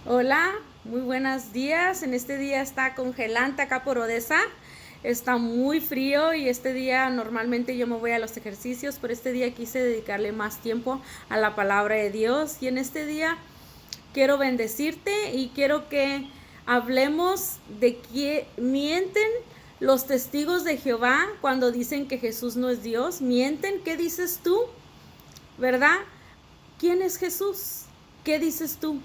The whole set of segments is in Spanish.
Hola, muy buenos días. En este día está congelante acá por Odessa. Está muy frío y este día normalmente yo me voy a los ejercicios, pero este día quise dedicarle más tiempo a la palabra de Dios. Y en este día quiero bendecirte y quiero que hablemos de que mienten los testigos de Jehová cuando dicen que Jesús no es Dios. Mienten, ¿qué dices tú? ¿Verdad? ¿Quién es Jesús? ¿Qué dices tú?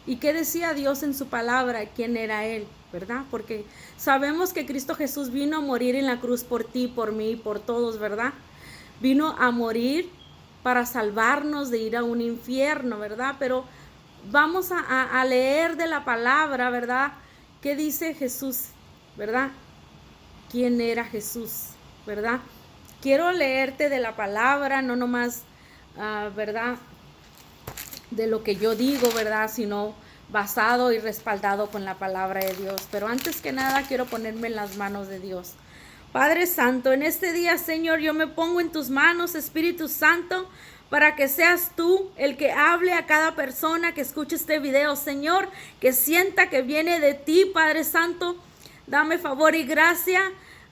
¿Y qué decía Dios en su palabra? ¿Quién era Él? ¿Verdad? Porque sabemos que Cristo Jesús vino a morir en la cruz por ti, por mí, por todos, ¿verdad? Vino a morir para salvarnos de ir a un infierno, ¿verdad? Pero vamos a leer de la palabra, ¿verdad? ¿Qué dice Jesús? ¿Verdad? ¿Quién era Jesús? ¿Verdad? Quiero leerte de la palabra, no nomás, ¿verdad? De lo que yo digo, ¿verdad? Sino basado y respaldado con la palabra de Dios. Pero antes que nada quiero ponerme en las manos de Dios. Padre Santo, en este día, Señor, yo me pongo en tus manos, Espíritu Santo, para que seas tú el que hable a cada persona que escuche este video, Señor, que sienta que viene de ti, Padre Santo. Dame favor y gracia.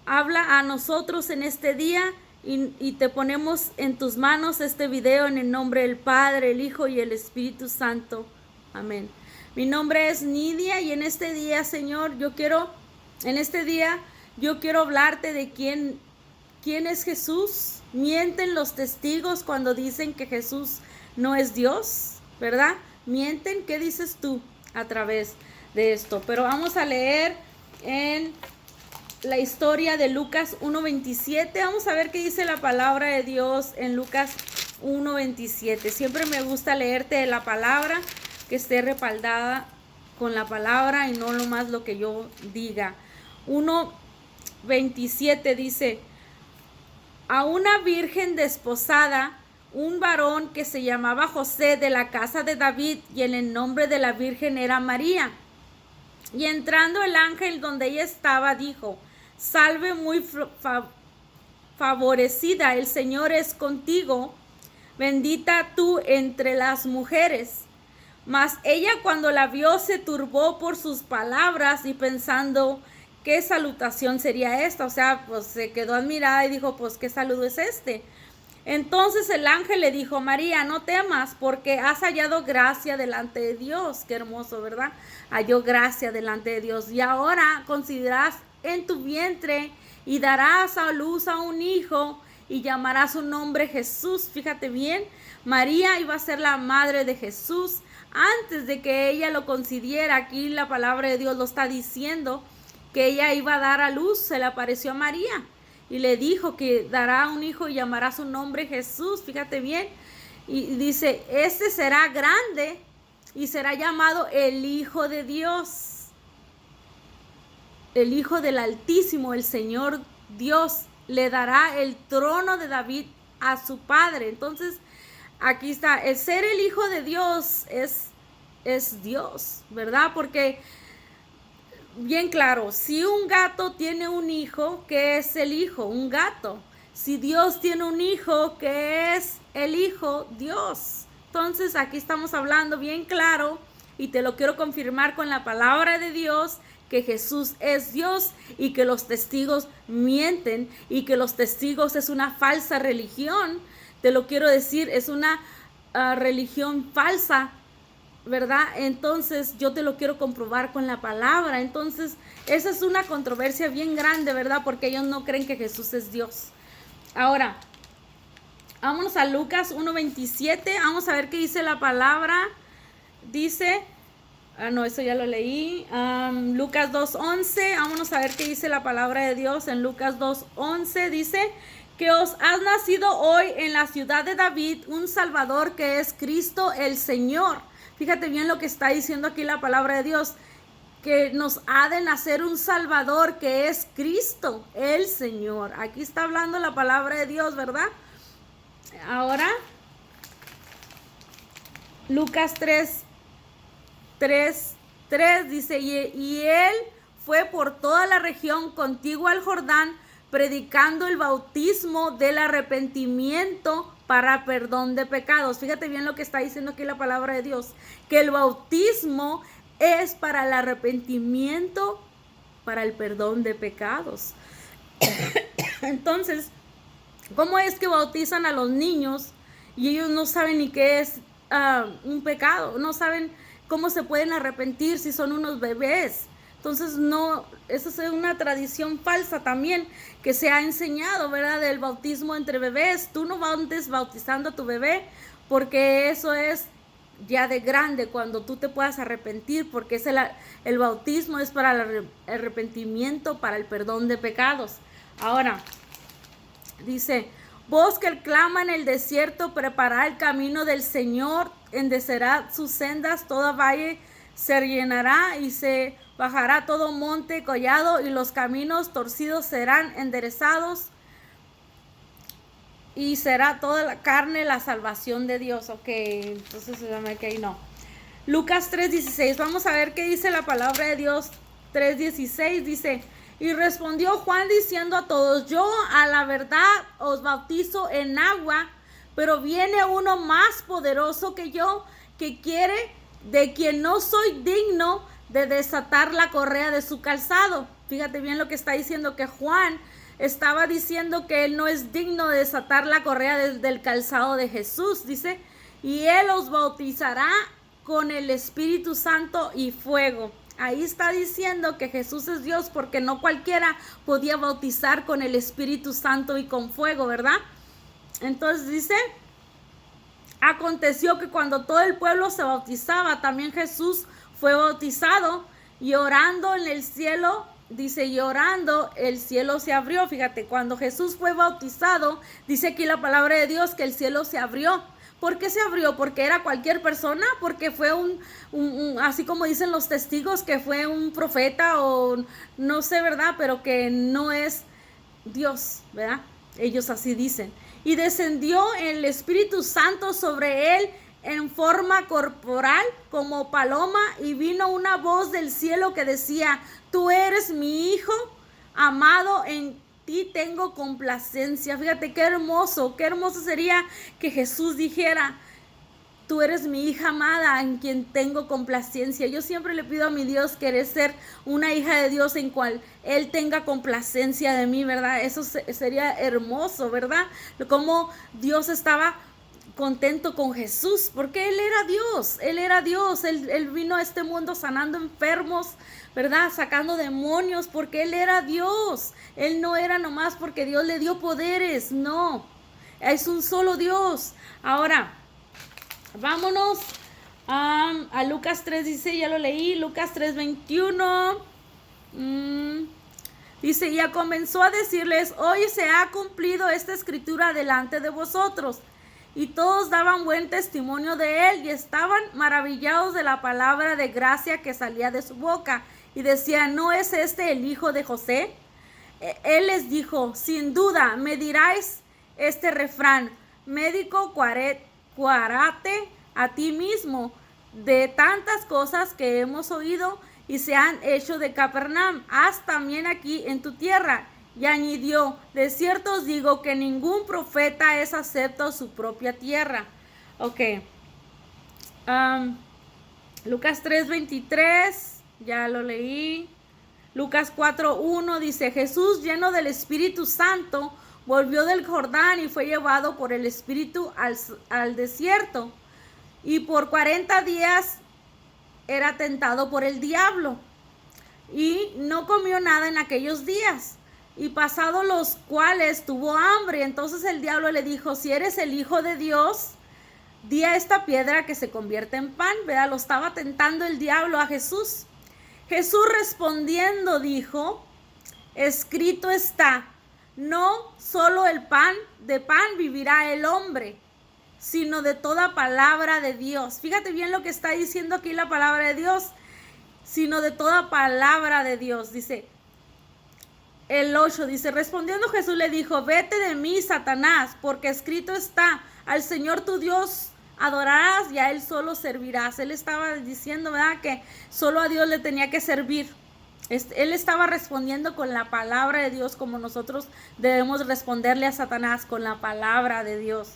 Habla a nosotros en este día y te ponemos en tus manos este video en el nombre del Padre, el Hijo y el Espíritu Santo. Amén. Mi nombre es Nidia y en este día, Señor, yo quiero hablarte de quién es Jesús. Mienten los testigos cuando dicen que Jesús no es Dios, ¿verdad? Mienten, ¿qué dices tú a través de esto? Pero vamos a leer en la historia de Lucas 1:27. Vamos a ver qué dice la palabra de Dios en Lucas 1:27. Siempre me gusta leerte la palabra, que esté respaldada con la palabra y no nomás lo que yo diga. 1:27 dice: a una virgen desposada, un varón que se llamaba José, de la casa de David, y el nombre de la virgen era María. Y entrando el ángel donde ella estaba, dijo: salve, muy favorecida, el Señor es contigo, bendita tú entre las mujeres. Mas ella, cuando la vio, se turbó por sus palabras y pensando qué salutación sería esta. O sea, pues se quedó admirada y dijo: pues qué saludo es este. Entonces el ángel le dijo: María, no temas, porque has hallado gracia delante de Dios. Qué hermoso, ¿verdad? Halló gracia delante de Dios. Y ahora concebirás en tu vientre y darás a luz a un hijo y llamarás su nombre Jesús. Fíjate bien, María iba a ser la madre de Jesús antes de que ella lo concibiera. Aquí la palabra de Dios lo está diciendo, que ella iba a dar a luz. Se le apareció a María y le dijo que dará un hijo y llamará su nombre Jesús. Fíjate bien. Y dice: este será grande y será llamado el Hijo de Dios, el Hijo del Altísimo. El Señor Dios le dará el trono de David a su padre. Entonces, aquí está, el ser el Hijo de Dios es Dios, ¿verdad? Porque bien claro, si un gato tiene un hijo, ¿qué es el hijo? Un gato. Si Dios tiene un hijo, ¿qué es el hijo? Dios. Entonces aquí estamos hablando bien claro, y te lo quiero confirmar con la palabra de Dios, que Jesús es Dios y que los testigos mienten y que los testigos es una falsa religión. Te lo quiero decir, es una religión falsa, ¿verdad? Entonces yo te lo quiero comprobar con la palabra. Entonces esa es una controversia bien grande, ¿verdad? Porque ellos no creen que Jesús es Dios. Ahora, vámonos a Lucas 1:27. Vamos a ver qué dice la palabra. Dice, no, eso ya lo leí. Lucas 2:11. Vámonos a ver qué dice la palabra de Dios en Lucas 2:11. Dice que os has nacido hoy en la ciudad de David un Salvador, que es Cristo el Señor. Fíjate bien lo que está diciendo aquí la palabra de Dios, que nos ha de nacer un Salvador, que es Cristo el Señor. Aquí está hablando la palabra de Dios, ¿verdad? Ahora, Lucas 3 dice: y él fue por toda la región contigua al Jordán, predicando el bautismo del arrepentimiento para perdón de pecados. Fíjate bien lo que está diciendo aquí la palabra de Dios, que el bautismo es para el arrepentimiento, para el perdón de pecados. Entonces, ¿cómo es que bautizan a los niños y ellos no saben ni qué es un pecado? No saben cómo se pueden arrepentir si son unos bebés. Entonces, no, eso es una tradición falsa también que se ha enseñado, ¿verdad? Del bautismo entre bebés. Tú no andes bautizando a tu bebé porque eso es ya de grande, cuando tú te puedas arrepentir, porque el bautismo es para el arrepentimiento, para el perdón de pecados. Ahora, dice, voz que clama en el desierto, preparad el camino del Señor, enderecerá sus sendas, toda valle se llenará y se bajará todo monte collado y los caminos torcidos serán enderezados y será toda la carne la salvación de Dios. Ok, entonces okay, no. Lucas 3:16, vamos a ver qué dice la palabra de Dios. 3:16 dice, y respondió Juan diciendo a todos, yo a la verdad os bautizo en agua, pero viene uno más poderoso que yo, que quiere, de quien no soy digno de desatar la correa de su calzado. Fíjate bien lo que está diciendo, que Juan estaba diciendo que él no es digno de desatar la correa del calzado de Jesús, dice, y él os bautizará con el Espíritu Santo y fuego. Ahí está diciendo que Jesús es Dios, porque no cualquiera podía bautizar con el Espíritu Santo y con fuego, ¿verdad? Entonces dice, aconteció que cuando todo el pueblo se bautizaba, también Jesús fue bautizado, y orando en el cielo, dice, y orando el cielo se abrió. Fíjate, cuando Jesús fue bautizado, dice aquí la palabra de Dios que el cielo se abrió. ¿Por qué se abrió? ¿Porque era cualquier persona? ¿Porque fue así como dicen los testigos, que fue un profeta o no sé, ¿verdad? Pero que no es Dios, ¿verdad? Ellos así dicen. Y descendió el Espíritu Santo sobre él en forma corporal como paloma, y vino una voz del cielo que decía, tú eres mi Hijo amado, en ti tengo complacencia. Fíjate qué hermoso sería que Jesús dijera, tú eres mi hija amada en quien tengo complacencia. Yo siempre le pido a mi Dios querer ser una hija de Dios en cual Él tenga complacencia de mí, ¿verdad? Eso sería hermoso, ¿verdad? Como Dios estaba contento con Jesús, porque Él era Dios, Él vino a este mundo sanando enfermos, ¿verdad? Sacando demonios, porque Él era Dios. Él no era nomás porque Dios le dio poderes, no, es un solo Dios. Ahora, vámonos a Lucas 3:16, ya lo leí, Lucas 3:21. Dice, ya comenzó a decirles, hoy se ha cumplido esta escritura delante de vosotros. Y todos daban buen testimonio de él y estaban maravillados de la palabra de gracia que salía de su boca. Y decían, ¿no es este el hijo de José? Él les dijo, sin duda me diráis este refrán, médico, cuárate a ti mismo de tantas cosas que hemos oído y se han hecho de Capernaum, haz también aquí en tu tierra. Y añadió, de cierto os digo que ningún profeta es acepto en su propia tierra. Ok. Lucas 3:23, ya lo leí. Lucas 4:1 dice, Jesús, lleno del Espíritu Santo, volvió del Jordán y fue llevado por el Espíritu al desierto. Y por 40 días era tentado por el diablo. Y no comió nada en aquellos días. Y pasados los cuales tuvo hambre. Entonces el diablo le dijo, si eres el Hijo de Dios, di a esta piedra que se convierta en pan. ¿Verdad? Lo estaba tentando el diablo a Jesús. Jesús respondiendo dijo, escrito está, no solo de pan vivirá el hombre, sino de toda palabra de Dios. Fíjate bien lo que está diciendo aquí la palabra de Dios, sino de toda palabra de Dios. Dice, el 8 dice, respondiendo Jesús le dijo, vete de mí, Satanás, porque escrito está, al Señor tu Dios adorarás y a Él solo servirás. Él estaba diciendo, ¿verdad?, que solo a Dios le tenía que servir. Él estaba respondiendo con la palabra de Dios, como nosotros debemos responderle a Satanás con la palabra de Dios.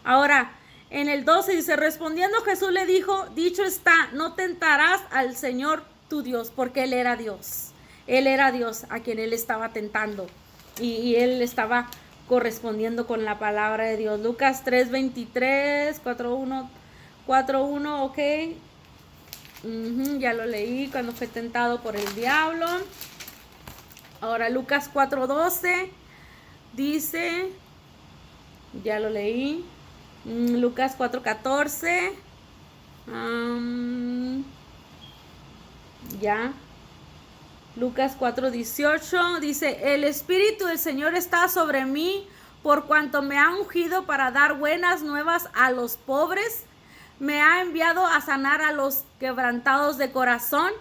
Ahora, En el 12 dice, respondiendo Jesús le dijo, dicho está, no tentarás al Señor tu Dios, porque Él era Dios. Él era Dios a quien Él estaba tentando. Y Él estaba correspondiendo con la palabra de Dios. Lucas 3:23, 4:1, ok. Ya lo leí cuando fue tentado por el diablo. Ahora Lucas 4:12 dice, ya lo leí. Lucas 4:14. Ya. Lucas 4:18 dice, el Espíritu del Señor está sobre mí, por cuanto me ha ungido para dar buenas nuevas a los pobres. Me ha enviado a sanar a los quebrantados de corazón,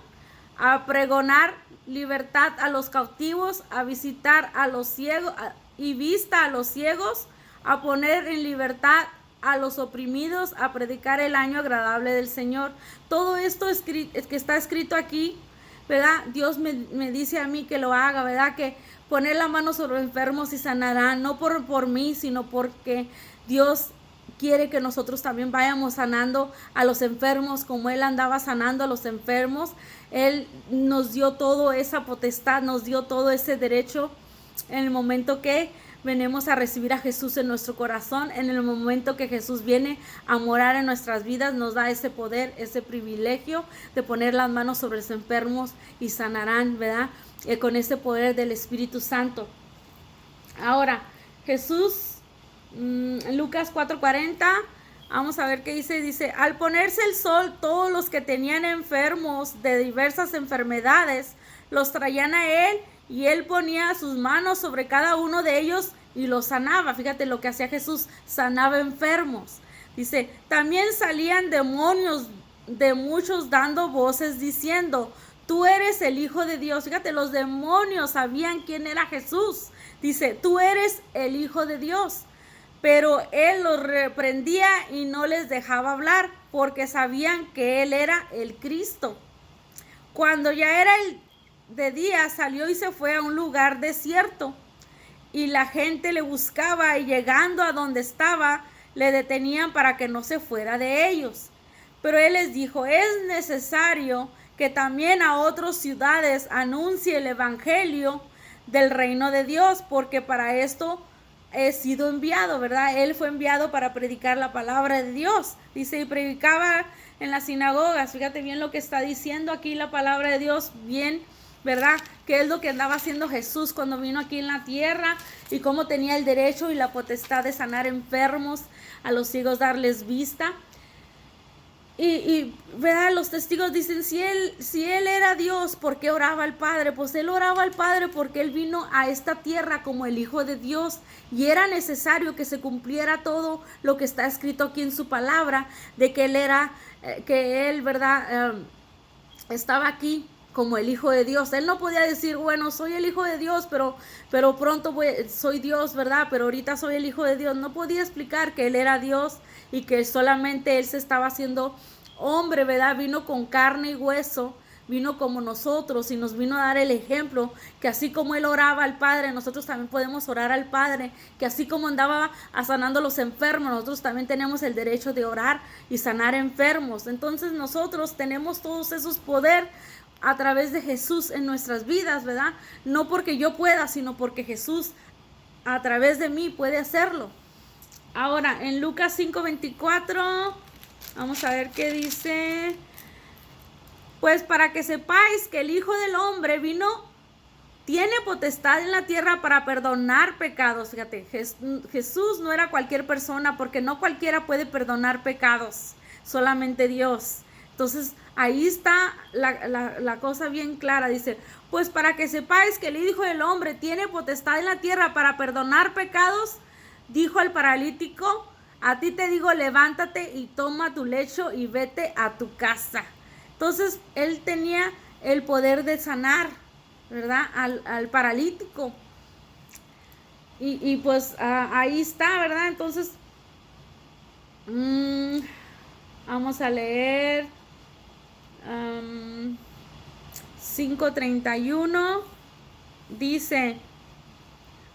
a pregonar libertad a los cautivos, a visitar a los ciegos y vista a los ciegos, a poner en libertad a los oprimidos, a predicar el año agradable del Señor. Todo esto es que está escrito aquí, ¿verdad? Dios me dice a mí que lo haga, ¿verdad? Que poner la mano sobre los enfermos y sanarán, no por mí, sino porque Dios quiere que nosotros también vayamos sanando a los enfermos como Él andaba sanando a los enfermos. Él nos dio toda esa potestad, nos dio todo ese derecho en el momento que venimos a recibir a Jesús en nuestro corazón. En el momento que Jesús viene a morar en nuestras vidas, nos da ese poder, ese privilegio de poner las manos sobre los enfermos y sanarán, ¿verdad? Con ese poder del Espíritu Santo. Ahora, Jesús, Lucas 4:40, vamos a ver qué dice. Dice, al ponerse el sol, todos los que tenían enfermos de diversas enfermedades, los traían a Él, y Él ponía sus manos sobre cada uno de ellos y los sanaba. Fíjate lo que hacía Jesús, sanaba enfermos. Dice, también salían demonios de muchos dando voces diciendo, tú eres el Hijo de Dios. Fíjate, los demonios sabían quién era Jesús. Dice, tú eres el Hijo de Dios. Pero Él los reprendía y no les dejaba hablar, porque sabían que Él era el Cristo. Cuando ya era de día, salió y se fue a un lugar desierto, y la gente le buscaba, y llegando a donde estaba, le detenían para que no se fuera de ellos. Pero Él les dijo, es necesario que también a otras ciudades anuncie el evangelio del reino de Dios, porque para esto he sido enviado, ¿verdad? Él fue enviado para predicar la palabra de Dios. Dice, y predicaba en las sinagogas. Fíjate bien lo que está diciendo aquí la palabra de Dios, bien, ¿verdad? Que es lo que andaba haciendo Jesús cuando vino aquí en la tierra, y cómo tenía el derecho y la potestad de sanar enfermos, a los ciegos darles vista. Y ¿verdad? Los testigos dicen, si él era Dios, ¿por qué oraba al Padre? Pues Él oraba al Padre porque Él vino a esta tierra como el Hijo de Dios, y era necesario que se cumpliera todo lo que está escrito aquí en su palabra, de que Él, ¿verdad? Estaba aquí como el Hijo de Dios. Él no podía decir, bueno, soy el Hijo de Dios, pero pronto soy Dios, ¿verdad? Pero ahorita soy el Hijo de Dios. No podía explicar que Él era Dios y que solamente Él se estaba haciendo hombre, ¿verdad? Vino con carne y hueso, vino como nosotros y nos vino a dar el ejemplo, que así como Él oraba al Padre, nosotros también podemos orar al Padre, que así como andaba sanando a los enfermos, nosotros también tenemos el derecho de orar y sanar enfermos. Entonces nosotros tenemos todos esos poderes a través de Jesús en nuestras vidas, ¿verdad? No porque yo pueda, sino porque Jesús a través de mí puede hacerlo. Ahora, en Lucas 5:24, vamos a ver qué dice. Pues para que sepáis que el Hijo del Hombre tiene potestad en la tierra para perdonar pecados. Fíjate, Jesús no era cualquier persona, porque no cualquiera puede perdonar pecados, solamente Dios. Entonces, ahí está la cosa bien clara. Dice, pues para que sepáis que el Hijo del Hombre tiene potestad en la tierra para perdonar pecados, dijo al paralítico, a ti te digo, levántate y toma tu lecho y vete a tu casa. Entonces, Él tenía el poder de sanar, ¿verdad? Al paralítico. Y pues ahí está, ¿verdad? Entonces, vamos a leer 5:31. Dice,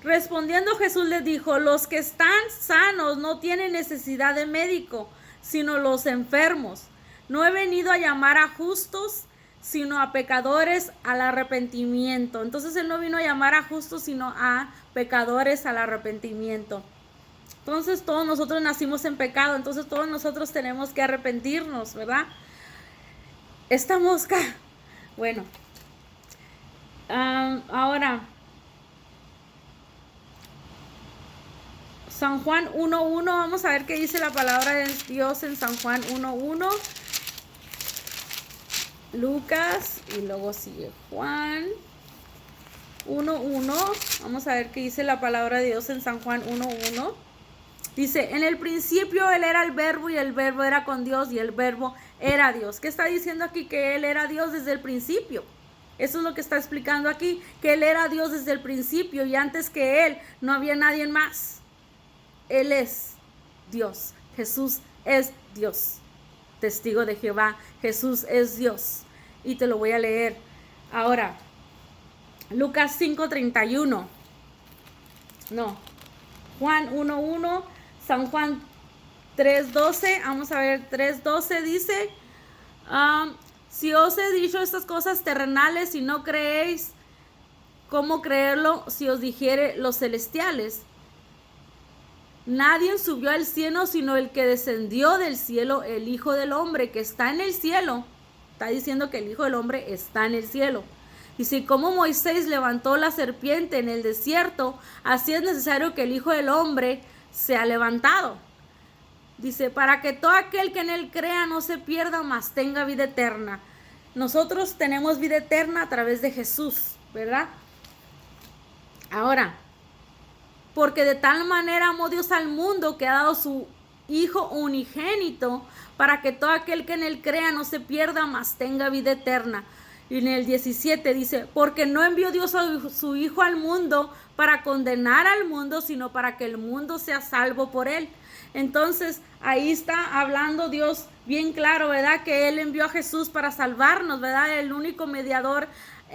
Respondiendo Jesús les dijo: los que están sanos no tienen necesidad de médico, sino los enfermos. No he venido a llamar a justos, sino a pecadores al arrepentimiento. Entonces Él no vino a llamar a justos, sino a pecadores al arrepentimiento. Entonces todos nosotros nacimos en pecado, entonces todos nosotros tenemos que arrepentirnos, ¿verdad? Esta mosca. Bueno, ahora, San Juan 1:1, vamos a ver qué dice la palabra de Dios en San Juan 1:1. Lucas y luego sigue Juan 1:1. Vamos a ver qué dice la palabra de Dios en San Juan 1:1. Dice: en el principio Él era el verbo y el verbo era con Dios y el verbo era Dios. ¿Qué está diciendo aquí? Que Él era Dios desde el principio. Eso es lo que está explicando aquí, que Él era Dios desde el principio y antes que Él no había nadie más. Él es Dios. Jesús es Dios. Testigo de Jehová, Jesús es Dios. Y te lo voy a leer. Ahora, Lucas 5:31. No, Juan 1:1, San Juan 3:12. Vamos a ver, 3:12 dice: si os he dicho estas cosas terrenales y no creéis, ¿cómo creerlo si os dijere los celestiales? Nadie subió al cielo sino el que descendió del cielo, el Hijo del Hombre que está en el cielo. Está diciendo que el Hijo del Hombre está en el cielo. Dice: como Moisés levantó la serpiente en el desierto, así es necesario que el Hijo del Hombre sea levantado. Dice: para que todo aquel que en Él crea no se pierda, mas tenga vida eterna. Nosotros tenemos vida eterna a través de Jesús, ¿verdad? Ahora, porque de tal manera amó Dios al mundo que ha dado su Hijo unigénito, para que todo aquel que en Él crea no se pierda, mas tenga vida eterna. Y en el 17 dice: porque no envió Dios a su Hijo al mundo para condenar al mundo, sino para que el mundo sea salvo por Él. Entonces ahí está hablando Dios bien claro, ¿verdad? Que Él envió a Jesús para salvarnos, ¿verdad? El único mediador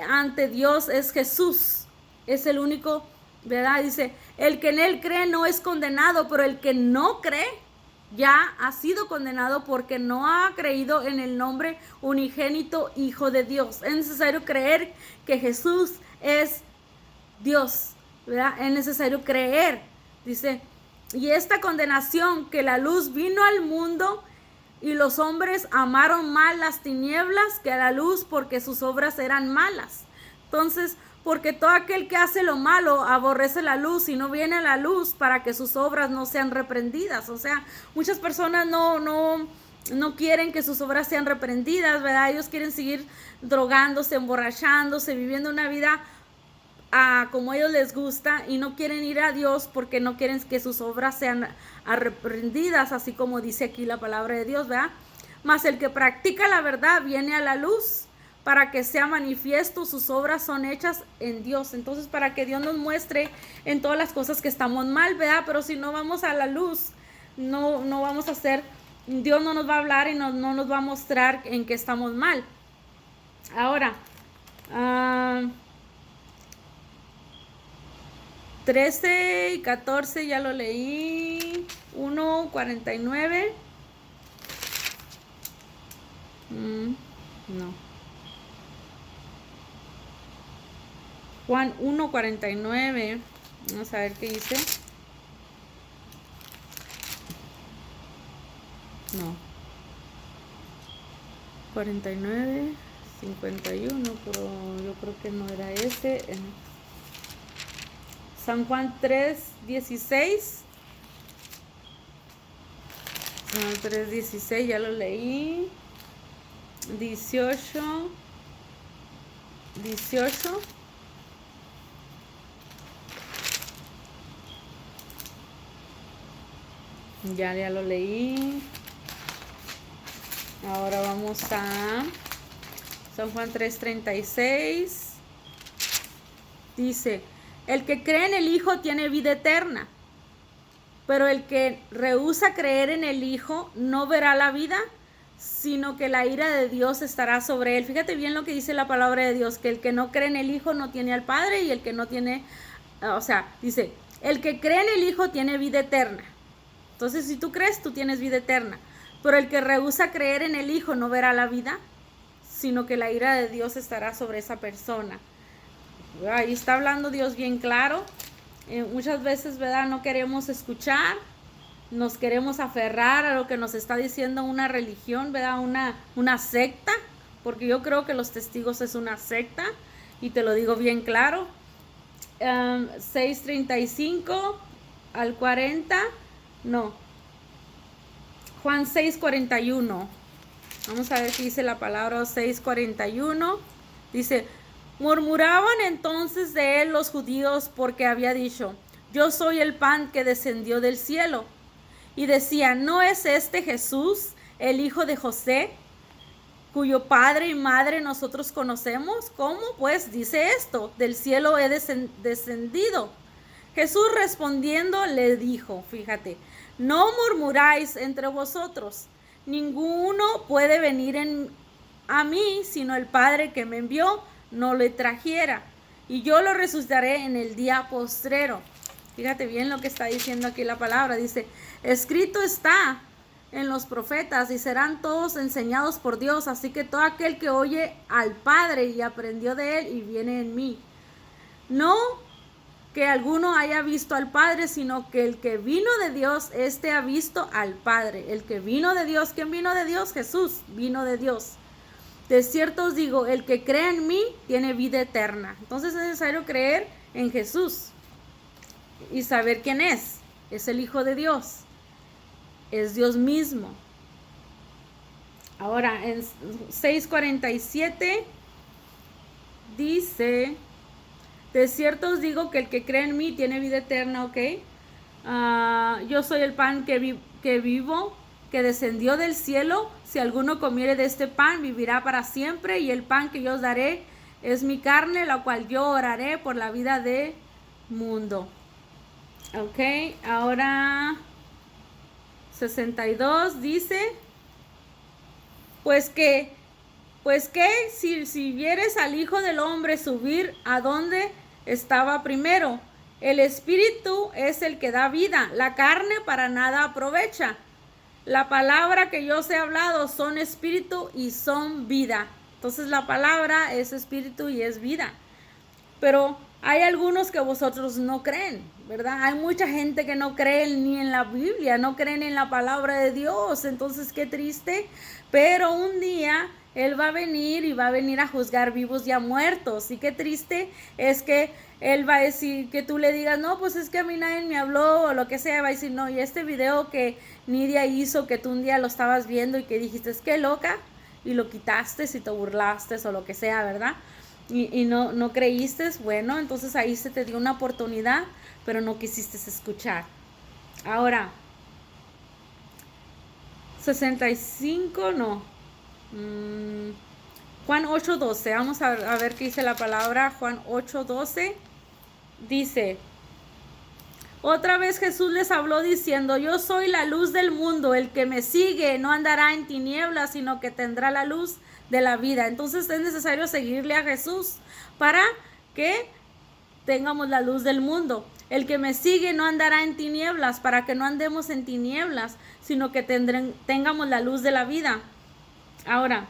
ante Dios es Jesús. Es el único, ¿verdad? Dice: el que en Él cree no es condenado, pero el que no cree ya ha sido condenado porque no ha creído en el nombre unigénito Hijo de Dios. Es necesario creer que Jesús es Dios, ¿verdad? Es necesario creer. Dice: y esta condenación, que la luz vino al mundo y los hombres amaron más las tinieblas que a la luz, porque sus obras eran malas. Entonces, porque todo aquel que hace lo malo aborrece la luz y no viene a la luz para que sus obras no sean reprendidas. O sea, muchas personas no quieren que sus obras sean reprendidas, ¿verdad? Ellos quieren seguir drogándose, emborrachándose, viviendo una vida como a ellos les gusta, y no quieren ir a Dios porque no quieren que sus obras sean reprendidas, así como dice aquí la palabra de Dios, ¿verdad? Mas el que practica la verdad viene a la luz, para que sea manifiesto, sus obras son hechas en Dios. Entonces, para que Dios nos muestre en todas las cosas que estamos mal, ¿verdad? Pero si no vamos a la luz, no vamos a hacer, Dios no nos va a hablar y no nos va a mostrar en qué estamos mal. Ahora, 13 y 14 ya lo leí. 1:49. No. Juan 1:49. Vamos a ver qué dice. No. 49, 51, pero yo creo que no era ese. San Juan 3:16. 3:16 ya lo leí. 18. Ya lo leí. Ahora vamos a San Juan 3:36. Dice: el que cree en el Hijo tiene vida eterna, pero el que rehúsa creer en el Hijo no verá la vida, sino que la ira de Dios estará sobre él. Fíjate bien lo que dice la palabra de Dios, que el que no cree en el Hijo no tiene al Padre, y el que no tiene O sea, dice, el que cree en el Hijo tiene vida eterna. Entonces, si tú crees, tú tienes vida eterna. Pero el que rehúsa creer en el Hijo no verá la vida, sino que la ira de Dios estará sobre esa persona. Ahí está hablando Dios bien claro. Muchas veces, ¿verdad? No queremos escuchar, nos queremos aferrar a lo que nos está diciendo una religión, ¿verdad? Una secta, porque yo creo que los testigos es una secta, y te lo digo bien claro. 6:35 al 40, no, Juan 6:41. Vamos a ver qué dice la palabra. 6:41 dice, murmuraban entonces de él los judíos porque había dicho, yo soy el pan que descendió del cielo. Y decían, ¿no es este Jesús, el hijo de José, cuyo padre y madre nosotros conocemos? ¿Cómo pues dice esto? Del cielo he descendido. Jesús respondiendo le dijo, fíjate, no murmuráis entre vosotros. Ninguno puede venir a mí, sino el Padre que me envió no le trajera. Y yo lo resucitaré en el día postrero. Fíjate bien lo que está diciendo aquí la palabra. Dice, escrito está en los profetas y serán todos enseñados por Dios. Así que todo aquel que oye al Padre y aprendió de él y viene en mí. No que alguno haya visto al Padre, sino que el que vino de Dios, este ha visto al Padre. El que vino de Dios, ¿quién vino de Dios? Jesús vino de Dios. De cierto os digo, el que cree en mí tiene vida eterna. Entonces es necesario creer en Jesús y saber quién es. Es el Hijo de Dios. Es Dios mismo. Ahora en 6:47 dice, de cierto os digo que el que cree en mí tiene vida eterna, ¿ok? Yo soy el pan que vivo, que descendió del cielo. Si alguno comiere de este pan, vivirá para siempre. Y el pan que yo os daré es mi carne, la cual yo oraré por la vida del mundo. Ok, ahora 62 dice, pues que si vieres al Hijo del Hombre subir a donde estaba primero, el Espíritu es el que da vida, la carne para nada aprovecha. La palabra que yo os he hablado son espíritu y son vida. Entonces la palabra es espíritu y es vida. Pero hay algunos que vosotros no creen, ¿verdad? Hay mucha gente que no cree ni en la Biblia, no creen en la palabra de Dios. Entonces qué triste. Pero un día Él va a venir y va a venir a juzgar vivos y a muertos. Y qué triste es que Él va a decir, que tú le digas, no, pues es que a mí nadie me habló o lo que sea. Va a decir, no, y este video que Nidia hizo, que tú un día lo estabas viendo y que dijiste, es que loca, y lo quitaste y te burlaste o lo que sea, ¿verdad? Y no creíste, bueno, entonces ahí se te dio una oportunidad, pero no quisiste escuchar. Ahora, 65, no. Juan 8:12, vamos a ver qué dice la palabra. Juan 8:12 dice, otra vez Jesús les habló diciendo, yo soy la luz del mundo, el que me sigue no andará en tinieblas, sino que tendrá la luz de la vida. Entonces es necesario seguirle a Jesús para que tengamos la luz del mundo. El que me sigue no andará en tinieblas, para que no andemos en tinieblas, sino que tengamos la luz de la vida. Ahora,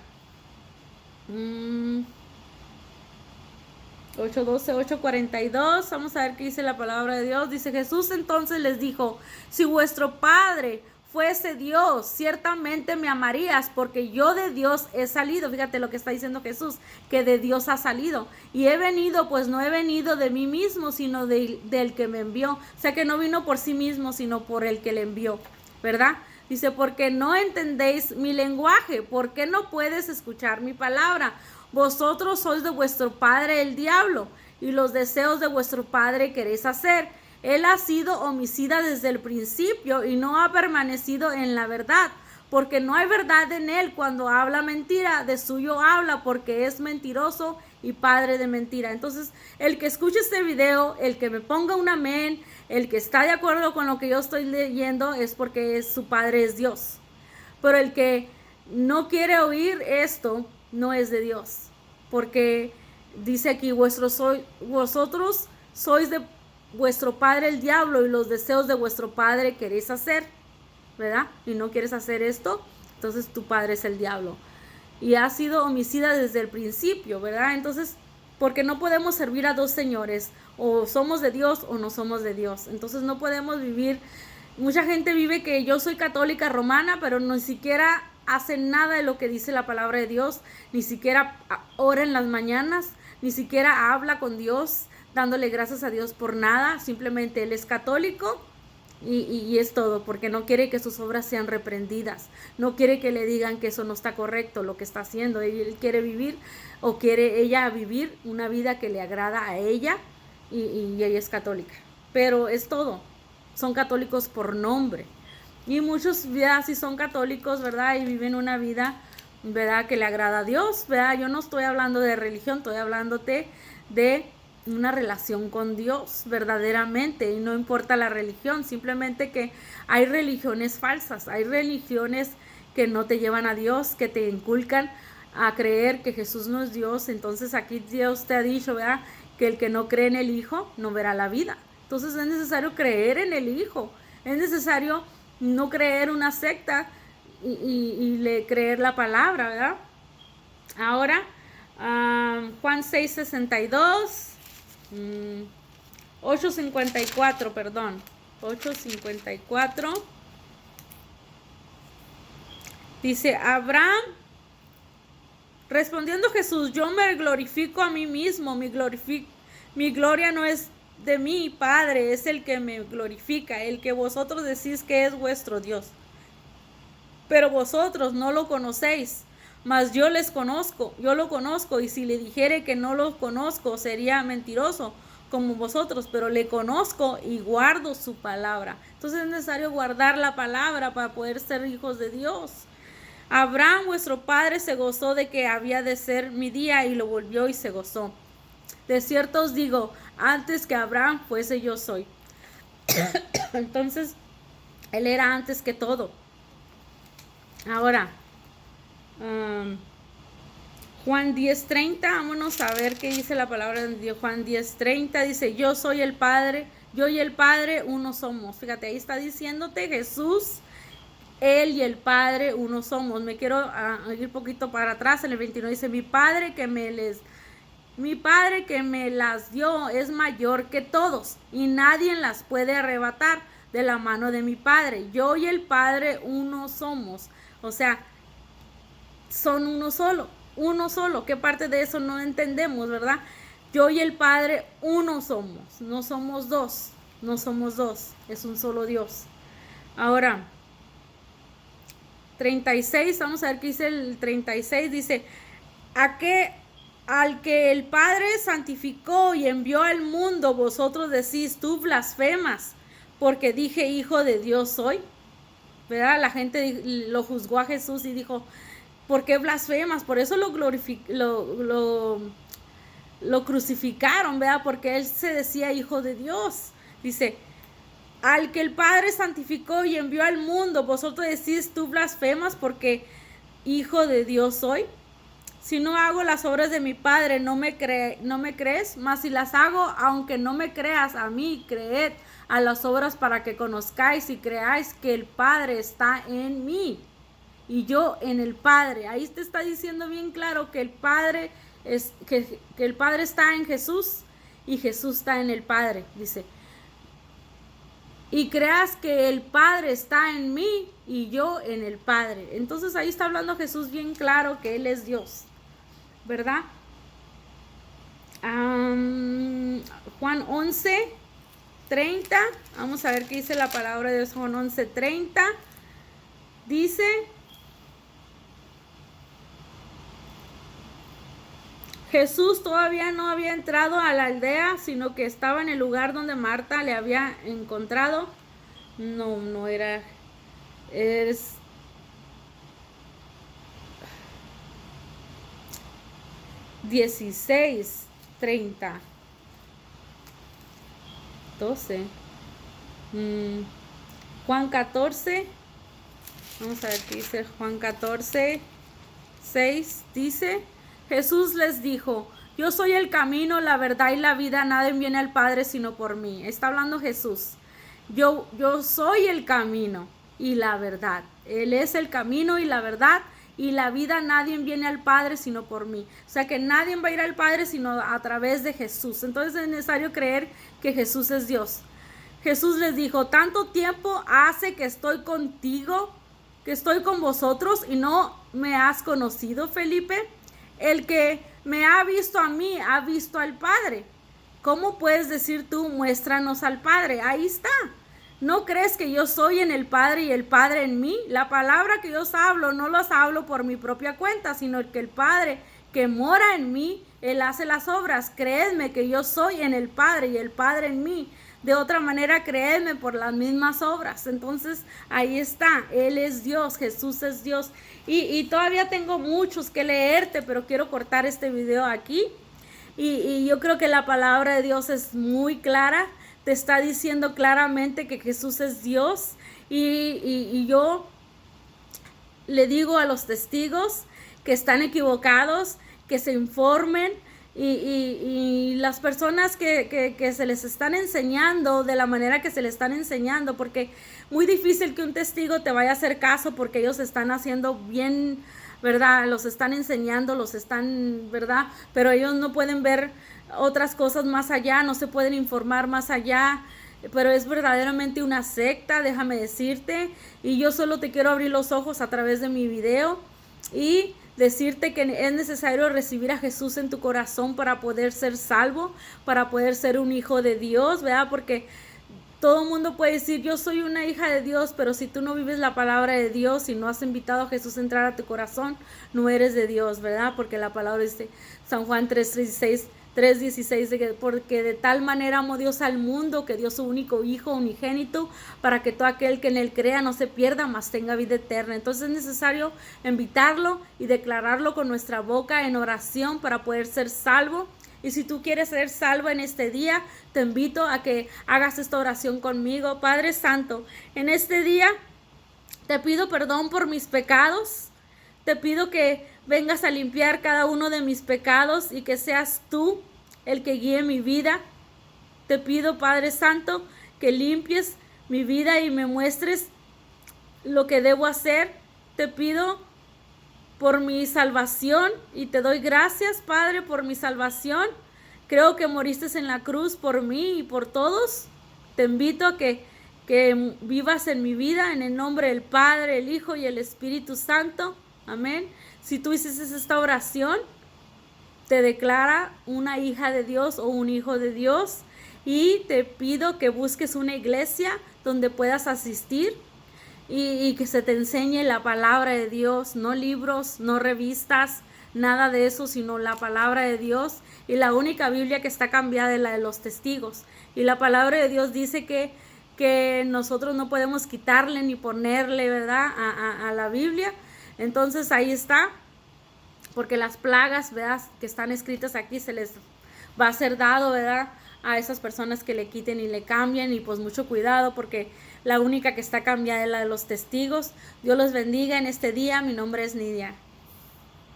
8:12, 8:42, vamos a ver qué dice la palabra de Dios. Dice, Jesús entonces les dijo, si vuestro Padre fuese Dios, ciertamente me amarías, porque yo de Dios he salido. Fíjate lo que está diciendo Jesús, que de Dios ha salido. Y he venido, pues no he venido de mí mismo, sino del que me envió. O sea que no vino por sí mismo, sino por el que le envió, ¿verdad? Dice, porque no entendéis mi lenguaje, ¿por qué no puedes escuchar mi palabra? Vosotros sois de vuestro padre el diablo, y los deseos de vuestro padre queréis hacer. Él ha sido homicida desde el principio y no ha permanecido en la verdad, porque no hay verdad en él. Cuando habla mentira, de suyo habla, porque es mentiroso y padre de mentira. Entonces, el que escuche este video, el que me ponga un amén, el que está de acuerdo con lo que yo estoy leyendo, es porque su padre es Dios. Pero el que no quiere oír esto, no es de Dios, porque dice aquí, vosotros sois vuestro padre el diablo y los deseos de vuestro padre queréis hacer, ¿verdad? Y no quieres hacer esto, entonces tu padre es el diablo. Y ha sido homicida desde el principio, ¿verdad? Entonces, porque no podemos servir a dos señores, o somos de Dios o no somos de Dios. Entonces no podemos vivir, mucha gente vive que yo soy católica romana, pero ni siquiera hace nada de lo que dice la palabra de Dios, ni siquiera ora en las mañanas, ni siquiera habla con Dios, dándole gracias a Dios por nada, simplemente él es católico y es todo, porque no quiere que sus obras sean reprendidas, no quiere que le digan que eso no está correcto, lo que está haciendo. Él quiere vivir, o quiere ella vivir una vida que le agrada a ella, y ella es católica, pero es todo, son católicos por nombre. Y muchos ya sí son católicos, ¿verdad? Y viven una vida, ¿verdad?, que le agrada a Dios, ¿verdad? Yo no estoy hablando de religión, estoy hablándote de una relación con Dios verdaderamente, y no importa la religión, simplemente que hay religiones falsas, hay religiones que no te llevan a Dios, que te inculcan a creer que Jesús no es Dios. Entonces aquí Dios te ha dicho, ¿verdad?, que el que no cree en el Hijo no verá la vida. Entonces es necesario creer en el Hijo, es necesario no creer una secta y creer la palabra, ¿verdad? Ahora, Juan 6:62, 8:54, perdón, 8:54, dice: Abraham, respondiendo Jesús, yo me glorifico a mí mismo, mi gloria no es de mi Padre, es el que me glorifica, el que vosotros decís que es vuestro Dios. Pero vosotros no lo conocéis, mas yo lo conozco, y si le dijere que no lo conozco, sería mentiroso como vosotros, pero le conozco y guardo su palabra. Entonces es necesario guardar la palabra para poder ser hijos de Dios. Abraham, vuestro padre, se gozó de que había de ser mi día, y lo volvió y se gozó. De cierto os digo, antes que Abraham fuese, yo soy. Entonces, él era antes que todo. Ahora, Juan 10:30, vámonos a ver qué dice la palabra de Dios. Juan 10:30 dice: yo soy el Padre, yo y el Padre uno somos. Fíjate, ahí está diciéndote Jesús, él y el Padre uno somos. Me quiero ir un poquito para atrás. En el 29 dice: mi Padre que me las dio es mayor que todos, y nadie las puede arrebatar de la mano de mi Padre. Yo y el Padre uno somos. O sea, son uno solo. ¿Qué parte de eso no entendemos, verdad? Yo y el Padre uno somos, no somos dos, es un solo Dios. Ahora, 36, vamos a ver qué dice el 36, dice: al que el Padre santificó y envió al mundo, vosotros decís, tú blasfemas, porque dije hijo de Dios soy. ¿Verdad? La gente lo juzgó a Jesús y dijo: ¿por qué blasfemas? Por eso lo crucificaron, ¿verdad? Porque él se decía hijo de Dios. Dice: al que el Padre santificó y envió al mundo, vosotros decís, tú blasfemas, porque hijo de Dios soy. Si no hago las obras de mi Padre, no me crees, mas si las hago, aunque no me creas a mí, creed a las obras, para que conozcáis y creáis que el Padre está en mí y yo en el Padre. Ahí te está diciendo bien claro que el Padre que el Padre está en Jesús y Jesús está en el Padre. Dice: y creas que el Padre está en mí y yo en el Padre. Entonces ahí está hablando Jesús bien claro que Él es Dios, ¿verdad? Juan 11:30, vamos a ver qué dice la palabra de Dios. Juan 11:30 dice: Jesús todavía no había entrado a la aldea, sino que estaba en el lugar donde Marta le había encontrado. No era, es 16:30, 12. Juan 14, vamos a ver qué dice Juan 14:6, dice: Jesús les dijo: Yo soy el camino, la verdad y la vida. Nadie viene al Padre sino por mí. Está hablando Jesús. Yo soy el camino y la verdad. Él es el camino y la verdad y la vida. Nadie viene al Padre sino por mí. O sea que nadie va a ir al Padre sino a través de Jesús. Entonces es necesario creer que Jesús es Dios. Jesús les dijo, tanto tiempo hace que estoy contigo, que estoy con vosotros y no me has conocido, Felipe. El que me ha visto a mí, ha visto al Padre. ¿Cómo puedes decir tú, muéstranos al Padre? Ahí está. ¿No crees que yo soy en el Padre y el Padre en mí? La palabra que yo os hablo, no las hablo por mi propia cuenta, sino que el Padre que mora en mí, Él hace las obras. Creedme que yo soy en el Padre y el Padre en mí. De otra manera, creedme por las mismas obras. Entonces, ahí está. Él es Dios, Jesús es Dios. Y todavía tengo muchos que leerte, pero quiero cortar este video aquí. Y yo creo que la palabra de Dios es muy clara. Te está diciendo claramente que Jesús es Dios. Y yo le digo a los testigos que están equivocados, que se informen. Y las personas que se les están enseñando de la manera que se les están enseñando, porque muy difícil que un testigo te vaya a hacer caso porque ellos están haciendo bien, ¿verdad? Los están enseñando, los están, ¿verdad? Pero ellos no pueden ver otras cosas más allá, no se pueden informar más allá. Pero es verdaderamente una secta, déjame decirte, y yo solo te quiero abrir los ojos a través de mi video y decirte que es necesario recibir a Jesús en tu corazón para poder ser salvo, para poder ser un hijo de Dios, ¿verdad? Porque todo el mundo puede decir, yo soy una hija de Dios, pero si tú no vives la palabra de Dios y no has invitado a Jesús a entrar a tu corazón, no eres de Dios, ¿verdad? Porque la palabra dice, San Juan 3:16, porque de tal manera amó Dios al mundo que dio su único hijo unigénito para que todo aquel que en él crea no se pierda, mas tenga vida eterna. Entonces es necesario invitarlo y declararlo con nuestra boca en oración para poder ser salvo. Y si tú quieres ser salvo en este día, te invito a que hagas esta oración conmigo. Padre Santo, en este día te pido perdón por mis pecados. Te pido que vengas a limpiar cada uno de mis pecados y que seas tú el que guíe mi vida. Te pido, Padre Santo, que limpies mi vida y me muestres lo que debo hacer. Te pido por mi salvación y te doy gracias, Padre, por mi salvación. Creo que moriste en la cruz por mí y por todos. Te invito a que vivas en mi vida en el nombre del Padre, el Hijo y el Espíritu Santo. Amén. Si tú hiciste esta oración, te declara una hija de Dios o un hijo de Dios. Y te pido que busques una iglesia donde puedas asistir y que se te enseñe la palabra de Dios, no libros, no revistas, nada de eso, sino la palabra de Dios. Y la única Biblia que está cambiada es la de los testigos. Y la palabra de Dios dice que nosotros no podemos quitarle ni ponerle, ¿verdad?, a la Biblia. Entonces ahí está, porque las plagas, ¿verdad?, que están escritas aquí se les va a ser dado, ¿verdad?, a esas personas que le quiten y le cambien. Y pues mucho cuidado, porque la única que está cambiada es la de los testigos. Dios los bendiga en este día. Mi nombre es Nidia.